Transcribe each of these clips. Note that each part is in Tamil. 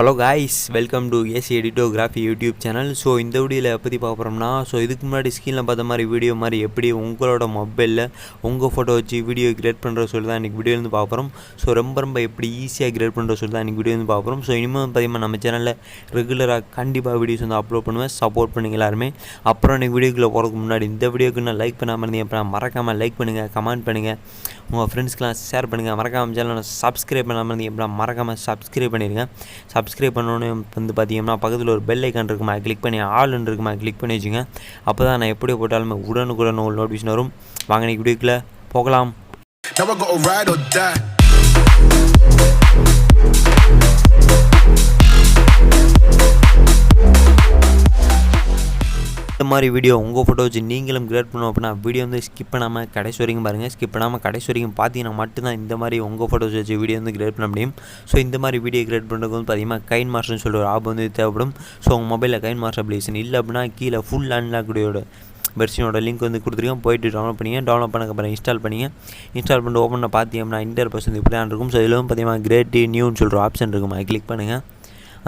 Hello guys, welcome to AC editography YouTube channel. So இந்த வீடியோவில் பற்றி பார்க்குறோம்னா, ஸோ இதுக்கு முன்னாடி ஸ்க்ரீனில் பார்த்த மாதிரி வீடியோ மாதிரி எப்படி உங்களோட மொபைலில் உங்கள் ஃபோட்டோ வச்சு வீடியோ கிரியேட் பண்ணுற சொல்லி தான் இன்றைக்கி வீடியோலேருந்து பார்க்குறோம். ஸோ ரொம்ப எப்படி ஈஸியாக கிரியேட் பண்ணுற சொல்லி தான் இன்றைக்கி வீடியோலேருந்து பார்க்குறோம். ஸோ இனிமேல் பார்த்தீங்கன்னா நம்ம சேனலில் ரெகுலராக கண்டிப்பாக வீடியோஸ் வந்து அப்லோட் பண்ணுவேன். சப்போர்ட் பண்ணுங்க எல்லாருமே. அப்புறம் இன்றைக்கி வீடியோக்குள்ளே போகிறதுக்கு முன்னாடி இந்த வீடியோக்கு நான் லைக் பண்ணாமல் இருந்தீங்க அப்புறம் மறக்காமல் லைக் பண்ணுங்கள், கமெண்ட் பண்ணுங்கள், உங்கள் ஃப்ரெண்ட்ஸ்க்கெலாம் ஷேர் பண்ணுங்கள். மறக்காமல் சேனலை சப்ஸ்கிரைப் பண்ணாமல் இருந்தீங்க அப்புறம் மறக்காமல் சப்ஸ்கிரைப் பண்ணிடுங்க. சப்ஸ்கிரைப் பண்ணோன்னு வந்து பார்த்தீங்கன்னா பக்கத்தில் ஒரு பெல் ஐக்கான் இருக்குமா, கிளிக் பண்ணி ஆல்னு இருக்குமா, கிளிக் பண்ணி வச்சுங்க. அப்போ தான் நான் எப்படி போட்டாலுமே உடனுக்குடன் ஒரு நோட்டிஃபிகேஷன் வரும். வாங்க இன்னைக்கு வீடியோக்குள்ளே போகலாம். இந்த மாதிரி வீடியோ உங்கள் ஃபோட்டோ வச்சு நீங்களும் கிரியேட் பண்ணணும் அப்படின்னா வீடியோ வந்து ஸ்கிப் பண்ணாமல் கடைசி வரைக்கும் பாருங்கள். ஸ்கிப் பண்ணாமல் கடைசி வரைக்கும் பார்த்தீங்கன்னா மட்டும்தான் இந்த மாதிரி உங்கள் ஃபோட்டோஸ் வச்சு வீடியோ வந்து கிரியேட் பண்ண முடியும். ஸோ இந்த மாதிரி வீடியோ கிரியேட் பண்ணுறதுக்கு வந்து பார்த்தீங்கன்னா கைன்மாஸ்டர்னு சொல்லிட்டு ஒரு ஆப் வந்து தேவைப்படும். ஸோ உங்கள் மொபைலில் கைன்மாஸ்டர் அப்ளிகேஷன் இல்லை அப்படின்னா கீழே ஃபுல் அன்லாக்கோட வெர்ஷனோட லிங்க் வந்து கொடுத்துருக்கோம். போய்ட்டு டவுன்லோட் பண்ணிங்க. டவுன்லோட் பண்ணக்கப்புறம் இன்ஸ்டால் பண்ணிங்க. இன்ஸ்டால் பண்ணிட்டு ஓப்பன் பண்ண பார்த்தீங்கன்னா இன்டர்ஃபேஸ் இப்படி தான் இருக்கும். ஸோ இதில் வந்து பார்த்தீங்கன்னா கிரேட் நியூன்னு சொல்கிற ஆப்ஷன் இருக்கும். அதை கிளிக் பண்ணுங்கள்.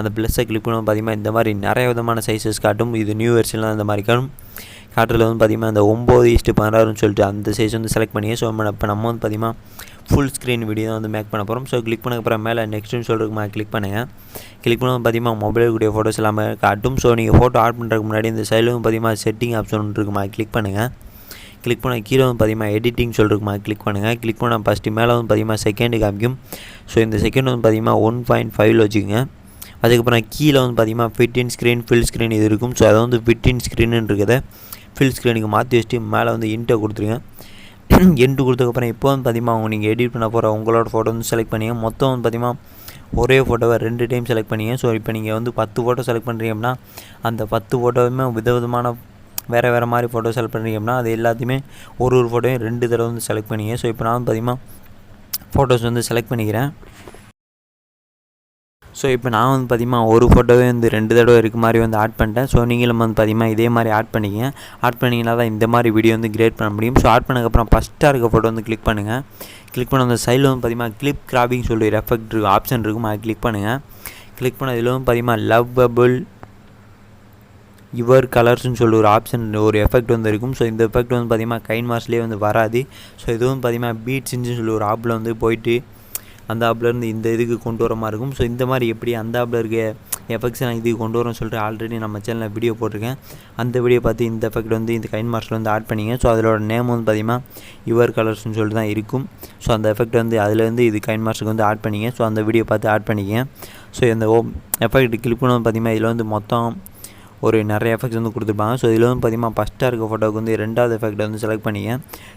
அந்த ப்ளஸ்ஸை கிளிக் பண்ணுவோம். பார்த்தீங்கன்னா இந்த மாதிரி நிறைய விதமான சைஸஸ் காட்டும். இது நியூ வெர்ஷன்லாம் இந்த மாதிரி காட்டுறதுல வந்து பார்த்திங்கன்னா அந்த 9:16 சொல்லிட்டு அந்த சைஸ் வந்து செலக்ட் பண்ணிங்க. ஸோ இப்போ நம்ம வந்து பார்த்திங்கன்னா ஃபுல் ஸ்க்ரீன் வீடியோ தான் வந்து மேக் பண்ண போகிறோம். ஸோ கிளிக் பண்ணக்கப்புறம் மேலே நெக்ஸ்ட்டுன்னு சொல்கிறதுக்கு கிளிக் பண்ணுங்கள். கிளிக் பண்ண பார்த்திங்கன்னா மொபைலுக்குரிய ஃபோட்டோஸ் எல்லாமே காட்டும். ஸோ நீங்கள் ஃபோட்டோ ஆட் பண்ணுறதுக்கு முன்னாடி இந்த சைடில் வந்து பார்த்திங்கன்னா செட்டிங் ஆப்ஷன் இருக்குமா, கிளிக் பண்ணுங்கள். கிளிக் பண்ண கீழே வந்து பார்த்திங்கன்னா எடிட்டிங் சொல்கிறதுக்குமா, கிளிக் பண்ணுங்கள். கிளிக் பண்ண ஃபஸ்ட்டு மேலே வந்து பார்த்திங்கன்னா செகண்டு காமிக்கும். ஸோ இந்த செகண்ட் வந்து பார்த்திங்கன்னா 1.5 வச்சுக்கோங்க. அதுக்கப்புறம் கீழே வந்து பார்த்திங்கன்னா ஃபிட் ஸ்க்ரீன், ஃபில் ஸ்க்ரீன் இது இருக்கும். ஸோ அதை வந்து ஃபிட் ஸ்க்ரீன்னு இருக்கிறத ஃபில் ஸ்க்ரீனுக்கு மாற்றி வச்சுட்டு மேலே வந்து இன்ட்டை கொடுத்துருங்க. இன்ட்டு கொடுத்ததுக்கப்புறம் இப்போ வந்து பார்த்திங்கன்னா நீங்கள் எடிட் பண்ண போகிற உங்களோட ஃபோட்டோ வந்து செலக்ட் பண்ணிங்க. மொத்தம் வந்து பார்த்திங்கன்னா ஒரே ஃபோட்டோவை 2 டைம் செலக்ட் பண்ணிங்க. ஸோ இப்போ நீங்கள் வந்து 10 ஃபோட்டோ செலக்ட் பண்ணுறீங்க அப்படின்னா அந்த 10 ஃபோட்டோவுமே விதவிதமான வேறு மாதிரி ஃபோட்டோ செலக்ட் பண்ணுறீங்க அப்படின்னா அது எல்லாத்தையுமே ஒரு ஃபோட்டோவையும் 2 தடவை வந்து செலக்ட் பண்ணிங்க. ஸோ இப்போ நான் வந்து பார்த்திங்கன்னா ஃபோட்டோஸ் வந்து செலக்ட் பண்ணிக்கிறேன். ஸோ இப்போ நான் வந்து பார்த்திங்கன்னா ஒரு ஃபோட்டோவே வந்து 2 தடவை இருக்க மாதிரி வந்து ஆட் பண்ணிட்டேன். ஸோ நீங்களும் வந்து பார்த்திங்கன்னா இதே மாதிரி ஆட் பண்ணிங்க. ஆட் பண்ணிங்கன்னா தான் இந்த மாதிரி வீடியோ வந்து கிரியேட் பண்ண முடியும். ஸோ ஆட் பண்ணதுக்கப்புறம் ஃபஸ்ட்டாக இருக்க ஃபோட்டோ வந்து கிளிக் பண்ணுங்கள். கிளிக் பண்ண அந்த சைடில் வந்து பார்த்திங்கன்னா கிளிப் கிராபிங் சொல்லி ஒரு எஃபெக்ட் இருக்கும், ஆப்ஷன் இருக்கும். அதை கிளிக் பண்ணுங்கள். கிளிக் பண்ண இதில் வந்து பார்த்திங்கன்னா லவ்வபிள் யுவர் கலர்ஸ்னு சொல்லி ஒரு ஆப்ஷன் ஒரு எஃபெக்ட் வந்து இருக்கும். ஸோ இந்த எஃபெக்ட் வந்து பார்த்திங்கன்னா கைன்மாஸ்ட்லேயே வந்து வராது. ஸோ இது வந்து பார்த்திங்கன்னா பீட்ஸ்ன்னு சொல்லி ஒரு ஆப்பில் வந்து போயிட்டு அந்த ஆப்லேருந்து இந்த இதுக்கு கொண்டு வர மாதிரி இருக்கும். ஸோ இந்த மாதிரி எப்படி அந்த ஆப்பில் இருக்க எஃபெக்ட்ஸ் நான் இதுக்கு கொண்டு வரேன்னு சொல்லிட்டு ஆல்ரெடி நம்ம சேனலில் வீடியோ போட்டிருக்கேன். அந்த வீடியோ பார்த்து இந்த எஃபெக்ட் வந்து இந்த கைன்மாஸ்டர் வந்து ஆட் பண்ணிங்க. ஸோ அதோட நேம் வந்து பார்த்திங்கன்னா யுவர் கலர்ஸ்னு சொல்லிட்டு தான் இருக்கும். ஸோ அந்த எஃபெக்ட் வந்து அதுலேருந்து இது கைன்மாஸ்டருக்கு வந்து ஆட் பண்ணிங்க. ஸோ அந்த வீடியோ பார்த்து ஆட் பண்ணிங்க. ஸோ இந்த எஃபெக்ட் கிளிக் பண்ணணும் பார்த்திங்கன்னா இதில் வந்து மொத்தம் ஒரு நிறைய எஃபெக்ட்ஸ் வந்து கொடுத்துருப்பாங்க. ஸோ இதில் வந்து பார்த்திங்கன்னா ஃபஸ்ட்டாக இருக்க ஃபோட்டோவுக்கு வந்து 2வது எஃபெக்ட் வந்து செலக்ட் பண்ணிங்க.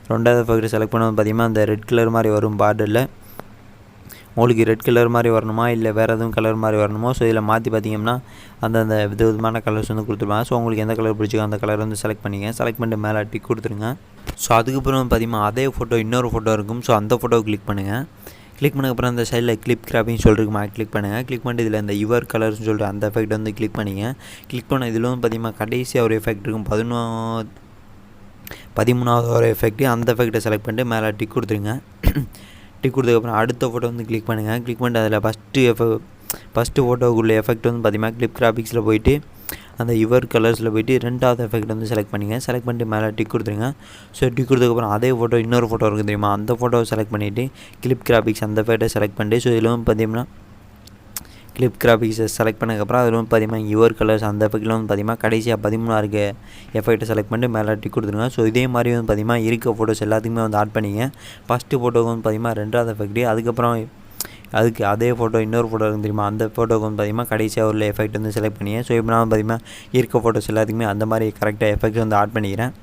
2வது எஃபெக்ட் செலக்ட் பண்ணது பார்த்திங்கன்னா அந்த ரெட் கலர் மாதிரி வரும் பார்டரில். உங்களுக்கு ரெட் கலர் மாதிரி வரணுமா இல்லை வேறு எதுவும் கலர் மாதிரி வரணுமோ ஸோ இதில் மாற்றி பார்த்திங்கன்னா அந்தந்த விதவிதமான கலர்ஸ் வந்து கொடுத்துருப்பாங்க. ஸோ உங்களுக்கு எந்த கலர் பிடிச்சிக்கோ அந்த கலர் வந்து செலக்ட் பண்ணிங்க. செலக்ட் பண்ணிட்டு மேலே டிக் கொடுத்துருங்க. ஸோ அதுக்கப்புறம் பார்த்திங்கன்னா அதே ஃபோட்டோ இன்னொரு ஃபோட்டோ இருக்கும். ஸோ அந்த ஃபோட்டோவை கிளிக் பண்ணுங்கள். கிளிக் பண்ணக்கப்புறம் அந்த சைடில் கிளிப் கிராபிங் சொல்லிருக்குமா, கிளிக் பண்ணுங்கள். கிளிக் பண்ணிட்டு இதில் இந்த யுவர் கலர்ஸ்னு சொல்லிட்டு அந்த எஃபெக்ட் வந்து கிளிக் பண்ணிங்க. கிளிக் பண்ண இதில் வந்து பார்த்திங்கன்னா கடைசியாக ஒரு எஃபெக்ட் இருக்கும், 13வது ஒரு எஃபெக்ட். அந்த எஃபெக்ட்டை செலக்ட் பண்ணிட்டு மேலே டிக் கொடுத்துருங்க. டிக் கொடுத்ததுக்கப்புறம் அடுத்த ஃபோட்டோ வந்து கிளிக் பண்ணுங்கள். கிளிக் பண்ணிட்டு அதில் ஃபஸ்ட்டு ஃபோட்டோக்குள்ள எஃபெக்ட் வந்து பார்த்திங்கன்னா கிளிப் கிராபிக்ஸில் போயிட்டு அந்த யுவர் கலர்ஸில் போயிட்டு 2வது எஃபெக்ட் வந்து செலக்ட் பண்ணிங்க. செலக்ட் பண்ணிட்டு மேலே டிக் கொடுத்துருங்க. ஸோ டிக் கொடுத்ததுக்கப்புறம் அதே ஃபோட்டோ இன்னொரு ஃபோட்டோ இருக்குது தெரியுமா, அந்த ஃபோட்டோவை செலக்ட் பண்ணிவிட்டு கிளிப் கிராபிக்ஸ் அந்த எஃபெக்ட்டை செலக்ட் பண்ணிட்டு ஸோ இதில் வந்து பார்த்திங்கன்னா கிளிப் கிராபிக்ஸை செலக்ட் பண்ணதுக்கப்புறம் அதில் வந்து பார்த்திங்கன்னா யுவர் கலர்ஸ் அந்த எஃபெக்ட்டில் வந்து பார்த்திங்கன்னா கடைசியாக 13 இருக்க எஃபெக்ட்டை செலக்ட் பண்ணிட்டு மேலே டிக் கொடுத்துருங்க. ஸோ இதே மாதிரி வந்து பார்த்திங்கன்னா இருக்க ஃபோட்டோஸ் எல்லாத்துக்குமே வந்து ஆட் பண்ணிங்க. ஃபஸ்ட்டு ஃபோட்டோவுக்கு வந்து பார்த்திங்கன்னா 2வது எஃபெக்ட், அதுக்கப்புறம் அதுக்கு அதே ஃபோட்டோ இன்னொரு ஃபோட்டோ இருக்குது தெரியுமா, அந்த ஃபோட்டோவுக்கு வந்து பார்த்திங்கன்னா கடைசியாக உள்ள எஃபெக்ட் வந்து செலக்ட் பண்ணிங்க. ஸோ இப்போ நான் பார்த்திங்கன்னா இருக்க ஃபோட்டோஸ் எல்லாத்துக்குமே அந்த மாதிரி கரெக்டாக எஃபெக்ட் வந்து ஆட் பண்ணிக்கிறேன்.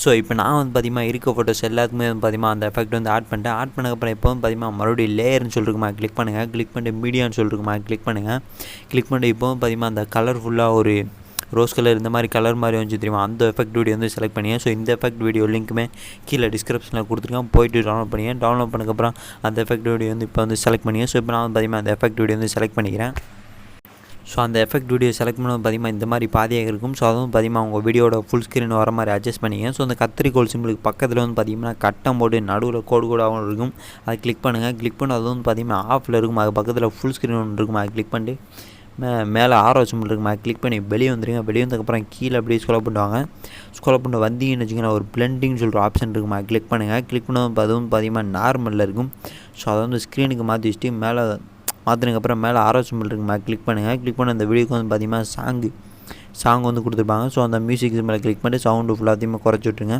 ஸோ இப்போ நான் வந்து பார்த்திங்கன்னா இருக்க ஃபோட்டோஸ் எல்லாத்துக்குமே வந்து பார்த்திங்கன்னா அந்த எஃபெக்ட் வந்து ஆட் பண்ணிட்டேன். ஆட் பண்ணக்கப்புறம் இப்போ வந்து பார்த்திங்கன்னா மறுபடியும் லேயர்னு சொல்லிருக்குமா, கிளிக் பண்ணுங்கள். கிளிக் பண்ணிட்டு மீடியான்னு சொல்லிருக்குமா, கிளிக் பண்ணுங்கள். கிளிக் பண்ணிட்டு இப்போ வந்து பார்த்திங்கன்னா அந்த கலர்ஃபுல்லாக ஒரு ரோஸ் கலர் இந்த மாதிரி கலர் மாதிரி வந்து தெரியுமா, அந்த எஃபெக்ட் வீடியோ வந்து செலக்ட் பண்ணிங்க. ஸோ இந்த எஃபெக்ட் வீடியோ லிங்க்குமே கீழே டிஸ்கிரிப்ஷனில் கொடுத்துருக்கேன், போய்ட்டு டவுன்லோட் பண்ணிங்க. டவுன்லோட் பண்ணக்கப்புறம் அந்த எஃபெக்ட் வீடியோ வந்து இப்போ வந்து செலக்ட் பண்ணிங்க. ஸோ இப்போ நான் வந்து பார்த்திங்கன்னா அந்த எஃபெக்ட் வீடியோ வந்து செலக்ட் பண்ணிக்கிறேன். ஸோ அந்த எஃபெக்ட் வீடியோ செலக்ட் பண்ணது பார்த்திங்கன்னா இந்த மாதிரி பாதியாக இருக்கும். ஸோ அதுவும் பார்த்திங்கன்னா உங்கள் வீடியோட ஃபுல் ஸ்க்ரீன் வர மாதிரி அட்ஜஸ்ட் பண்ணிங்க. ஸோ அந்த கத்திரிக்கோள் சிம்பிளுக்கு பக்கத்தில் வந்து பார்த்திங்கன்னா கட்டம் போட்டு நடுவில் கோடு கோடாகவும் இருக்கும், அதை கிளிக் பண்ணுங்கள். கிளிக் பண்ணி அது வந்து பார்த்திங்கன்னா ஆஃபில் இருக்கும், அது பக்கத்தில் ஃபுல் ஸ்க்ரீன் ஒன்று இருக்கும், அதை கிளிக் பண்ணிட்டு மேலே ஆரோ சிம்பிள் இருக்கும், அதை கிளிக் பண்ணி வெளியே வந்துடுங்க. வெளியே வந்ததுக்கப்புறம் கீழே அப்படியே ஸ்க்ரோல் பண்ணுவாங்க. ஸ்க்ரோல் பண்ணி வந்தீங்கன்னு வச்சிங்கன்னா ஒரு பிளெண்டிங் சொல்கிற ஆப்ஷன் இருக்கும், அதை கிளிக் பண்ணுங்கள். கிளிக் பண்ணது அதுவும் பார்த்திங்கன்னா நார்மலில் இருக்கும். ஸோ அதை வந்து ஸ்க்ரீனுக்கு மாற்றி வச்சுட்டு மேலே மாற்றினதுக்கப்புறம் மேலே ஆரோ சிம்பிள் இருக்குமா, கிளிக் பண்ணுங்கள். கிளிக் பண்ண அந்த வீடியோக்கு வந்து பார்த்திங்கன்னா சாங் வந்து கொடுத்துருப்பாங்க. ஸோ அந்த மியூசிக் மேலே கிளிக் பண்ணி சவுண்டு ஃபுல்லாத்தையுமே குறைச்சி விட்ருங்க.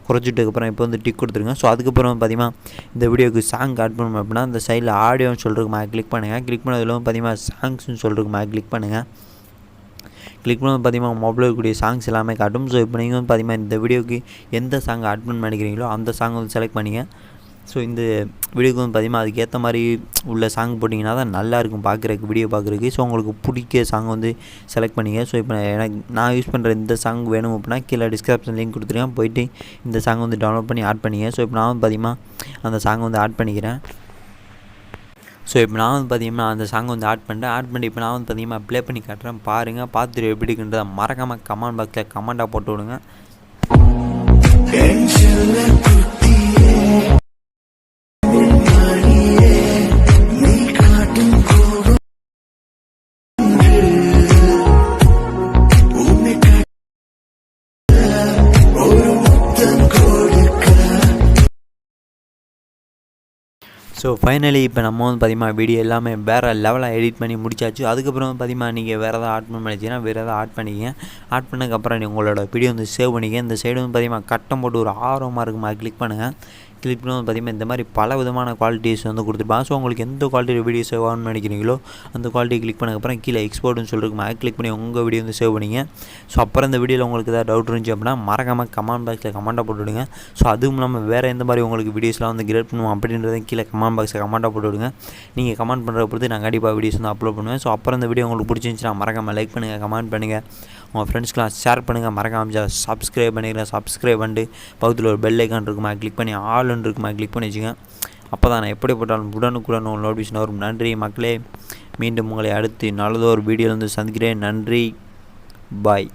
குறைச்சிட்டுக்கப்புறம் இப்போ வந்து டிக் கொடுத்துருங்க. ஸோ அதுக்கப்புறம் பார்த்திங்கன்னா இந்த வீடியோக்கு சாங் ஆட் பண்ணணும் அப்படின்னா அந்த சைடில் ஆடியோன்னு சொல்லிருக்குமா, கிளிக் பண்ணுங்கள். கிளிக் பண்ணதில் வந்து பார்த்திங்கன்னா சாங்ஸ்னு சொல்லிருக்குமா, கிளிக் பண்ணுங்கள். கிளிக் பண்ணி பார்த்திங்கன்னா மொபைலில் இருக்கக்கூடிய சாங்ஸ் எல்லாமே காட்டும். ஸோ இப்போ நீங்கள் வந்து பார்த்திங்கன்னா இந்த வீடியோக்கு எந்த சாங் ஆட் பண்ண நினைக்கிறீங்களோ அந்த சாங் வந்து செலக்ட் பண்ணிங்க. ஸோ இந்த வீடியோக்கு வந்து பார்த்திங்கன்னா அதுக்கேற்ற மாதிரி உள்ள சாங் போட்டிங்கன்னா தான் நல்லாயிருக்கும் பார்க்குறதுக்கு, வீடியோ பார்க்குறதுக்கு. ஸோ உங்களுக்கு பிடிக்க சாங் வந்து செலக்ட் பண்ணிங்க. ஸோ இப்போ நான் யூஸ் பண்ணுற இந்த சாங் வேணும் அப்படின்னா கீழே டிஸ்கிரிப்ஷன் லிங்க் கொடுத்துருக்கேன், போய்ட்டு இந்த சாங் வந்து டவுன்லோட் பண்ணி ஆட் பண்ணிங்க. ஸோ இப்போ நான் வந்து பார்த்திங்கன்னா அந்த சாங் வந்து ஆட் பண்ணிக்கிறேன். ஸோ இப்போ நான் வந்து பார்த்திங்கன்னா அந்த சாங் வந்து ஆட் பண்ணி இப்போ நான் வந்து பார்த்திங்கன்னா ப்ளே பண்ணி காட்டுறேன், பாருங்கள். பார்த்துட்டு எப்படி இருக்குன்றதை மறக்காமல் கமெண்ட் பாக்ஸில் கமெண்ட்டாக போட்டு விடுங்க. ஸோ ஃபைனலி இப்போ நம்ம வந்து பார்த்திங்கன்னா வீடியோ எல்லாமே வேறு லெவலாக எடிட் பண்ணி முடிச்சாச்சு. அதுக்கப்புறம் வந்து பார்த்திங்கன்னா நீங்கள் வேறு எதாவது ஆட் பண்ண நினச்சிங்கன்னா வேறு எதாவது ஆட் பண்ணிக்கிங்க. ஆட் பண்ணதுக்கப்புறம் நீங்கள் உங்களோட வீடியோ வந்து சேவ் பண்ணிக்க. இந்த சைடு வந்து பார்த்திங்கன்னா கட்டம் போட்டு ஒரு ஆர்வமாக இருக்குமா, கிளிக் பண்ணுங்கள். கிளிக் பண்ணி வந்து பார்த்திங்கன்னா இந்த மாதிரி பல விதமான குவாலிட்டிஸ் வந்து கொடுத்துருப்பாங்க. ஸோ உங்களுக்கு எந்த குவாலிட்டி வீடியோ சேவ் ஆகணும்னு நினைக்கிறீங்களோ அந்த குவாலிட்டி கிளிக் பண்ணதுக்கப்புறம் கீழே எக்ஸ்போர்ட்னு சொல்லிருக்குமா, கிளிக் பண்ணி உங்கள் வீடியோ வந்து சேவ் பண்ணிங்க. ஸோ அப்புறம் இந்த வீடியோவில் உங்களுக்கு ஏதாவது டவுட் இருந்துச்சு அப்படின்னா மறக்காமல் கமெண்ட் பாக்ஸில் கமெண்ட்டாக போட்டுவிடுங்க. ஸோ அதுவும் இல்லாமல் வேறு எந்த மாதிரி உங்களுக்கு வீடியோஸ்லாம் வந்து கிரியேட் பண்ணுவோம் அப்படின்றத கீழே கமெண்ட் பாக்ஸில் கமெண்ட்டாக போட்டு விடுங்க. நீங்கள் கமெண்ட் பண்ணுறத பொறுத்து நான் கண்டிப்பாக வீடியோஸ் வந்து அப்லோட் பண்ணுவேன். ஸோ அப்புறம் இந்த வீடியோ உங்களுக்கு பிடிச்சிருந்துச்சுன்னா மறக்காமல் லைக் பண்ணுங்கள், கமெண்ட் பண்ணுங்கள், உங்கள் ஃப்ரெண்ட்ஸ்க்கெலாம் ஷேர் பண்ணுங்கள். மறக்காமல் சப்ஸ்கிரைப் பண்ணிக்கிறேன். சப்ஸ்கிரைப் பண்ணிட்டு பக்கத்தில் ஒரு பெல் ஐக்கான் இருக்குமா, கிளிக் பண்ணி ஆல்னு இருக்குமா, கிளிக் பண்ணி வச்சுங்க. அப்போ தான் நான் எப்படி போட்டாலும் உடனுக்குடன் ஒரு நோட்டிஃபிகேஷன் வரும். நன்றி மக்களே, மீண்டும் உங்களை அடுத்து நல்லதோ ஒரு வீடியோவில் வந்து சந்திக்கிறேன். நன்றி, பாய்.